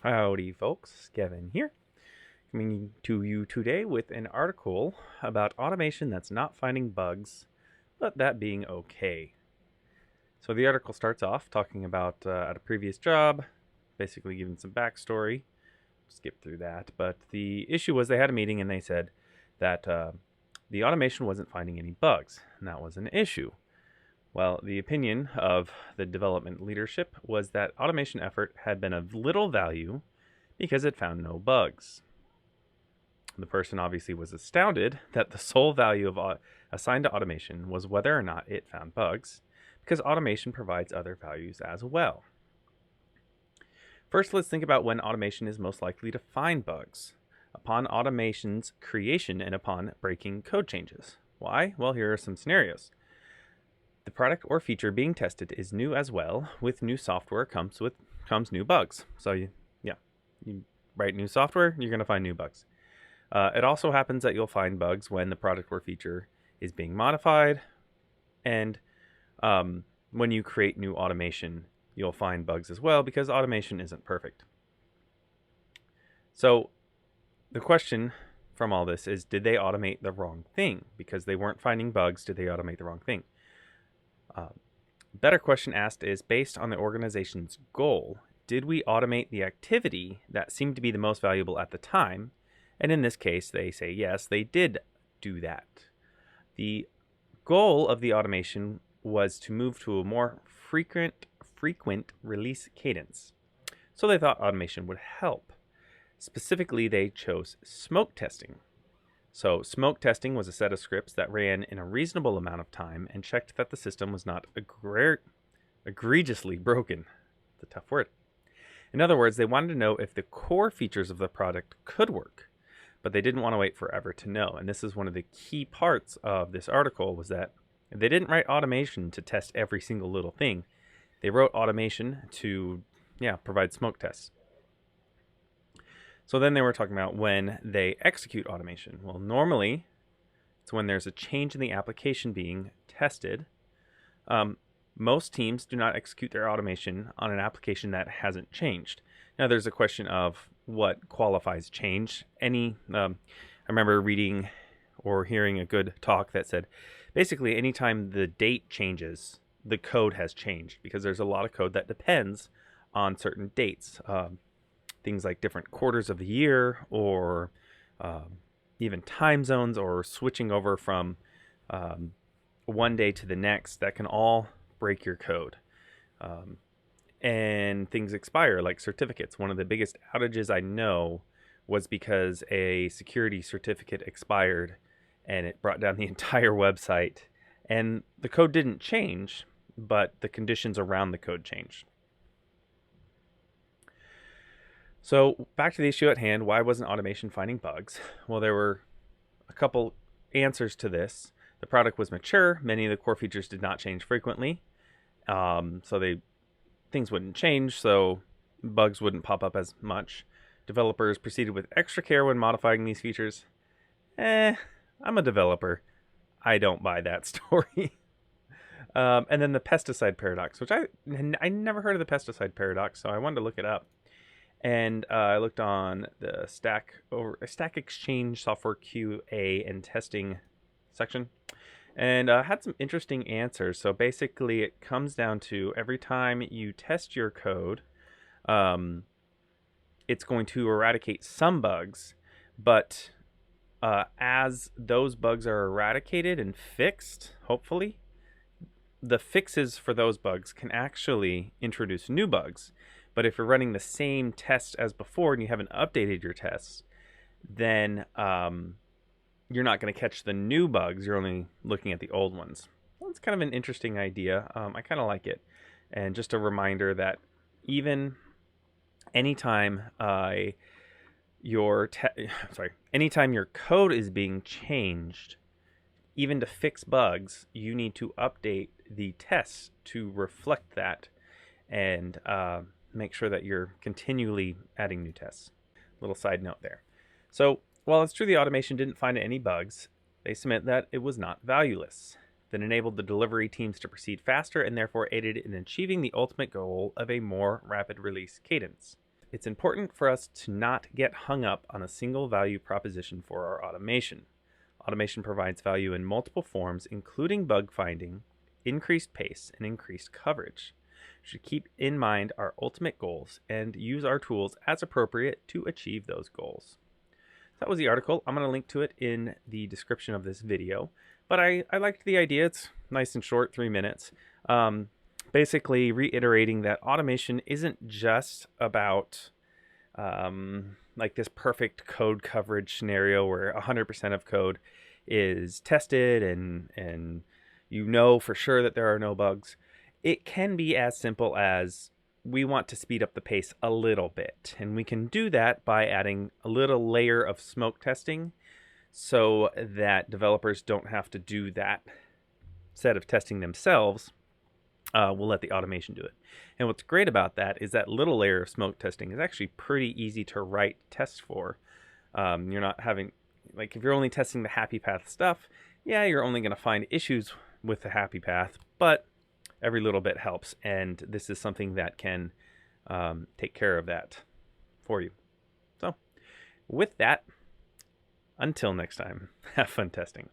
Howdy folks, Kevin here, coming to you today with an article about automation that's not finding bugs, but that being okay. So the article starts off talking about at a previous job, basically giving some backstory. Skip through that, but the issue was they had a meeting and they said that the automation wasn't finding any bugs, and that was an issue. Well, the opinion of the development leadership was that automation effort had been of little value because it found no bugs. The person obviously was astounded that the sole value of assigned to automation was whether or not it found bugs, because automation provides other values as well. First, let's think about when automation is most likely to find bugs. Upon automation's creation and upon breaking code changes. Why? Well, here are some scenarios. The product or feature being tested is new as well. With new software comes new bugs. So you write new software, you're going to find new bugs. It also happens that you'll find bugs when the product or feature is being modified, and when you create new automation, you'll find bugs as well because automation isn't perfect. So the question from all this is, did they automate the wrong thing? Because they weren't finding bugs, did they automate the wrong thing? Better question asked is, based on the organization's goal, did we automate the activity that seemed to be the most valuable at the time? And in this case, they say yes, they did do that. The goal of the automation was to move to a more frequent release cadence. So they thought automation would help. Specifically, they chose smoke testing. So smoke testing was a set of scripts that ran in a reasonable amount of time and checked that the system was not egregiously broken. It's a tough word. In other words, they wanted to know if the core features of the product could work, but they didn't want to wait forever to know. And this is one of the key parts of this article, was that they didn't write automation to test every single little thing. They wrote automation to, provide smoke tests. So then they were talking about when they execute automation. Well, normally it's when there's a change in the application being tested. Most teams do not execute their automation on an application that hasn't changed. Now, there's a question of what qualifies change. I remember reading or hearing a good talk that said, basically, anytime the date changes, the code has changed, because there's a lot of code that depends on certain dates. Things like different quarters of the year, or even time zones, or switching over from one day to the next, that can all break your code. And things expire, like certificates. One of the biggest outages I know was because a security certificate expired and it brought down the entire website. And the code didn't change, but the conditions around the code changed. So back to the issue at hand, why wasn't automation finding bugs? Well, there were a couple answers to this. The product was mature. Many of the core features did not change frequently. So things wouldn't change, so bugs wouldn't pop up as much. Developers proceeded with extra care when modifying these features. I'm a developer. I don't buy that story. And then the Pesticide Paradox, which I never heard of the Pesticide Paradox, so I wanted to look it up. And I looked on the Stack Exchange software QA and testing section, and had some interesting answers. So basically, it comes down to every time you test your code, it's going to eradicate some bugs, but as those bugs are eradicated and fixed, hopefully, the fixes for those bugs can actually introduce new bugs. But if you're running the same tests as before and you haven't updated your tests, then you're not going to catch the new bugs. You're only looking at the old ones. Well, it's kind of an interesting idea. I kind of like it. And just a reminder that even anytime anytime your code is being changed, even to fix bugs, you need to update the tests to reflect that, and make sure that you're continually adding new tests. Little side note there. So while it's true the automation didn't find any bugs, they submit that it was not valueless. That enabled the delivery teams to proceed faster and therefore aided in achieving the ultimate goal of a more rapid release cadence. it's important for us to not get hung up on a single value proposition for our automation. Automation provides value in multiple forms, including bug finding, increased pace, and increased coverage. We should keep in mind our ultimate goals and use our tools as appropriate to achieve those goals. That was the article. I'm going to link to it in the description of this video. But I liked the idea. It's nice and short, 3 minutes. Basically reiterating that automation isn't just about like this perfect code coverage scenario where 100% of code is tested and you know for sure that there are no bugs. It can be as simple as we want to speed up the pace a little bit, and we can do that by adding a little layer of smoke testing so that developers don't have to do that set of testing themselves. We'll let the automation do it. And what's great about that is that little layer of smoke testing is actually pretty easy to write tests for. You're not having, like, if you're only testing the happy path stuff, yeah, you're only going to find issues with the happy path, but every little bit helps. And this is something that can take care of that for you. So with that, until next time, have fun testing.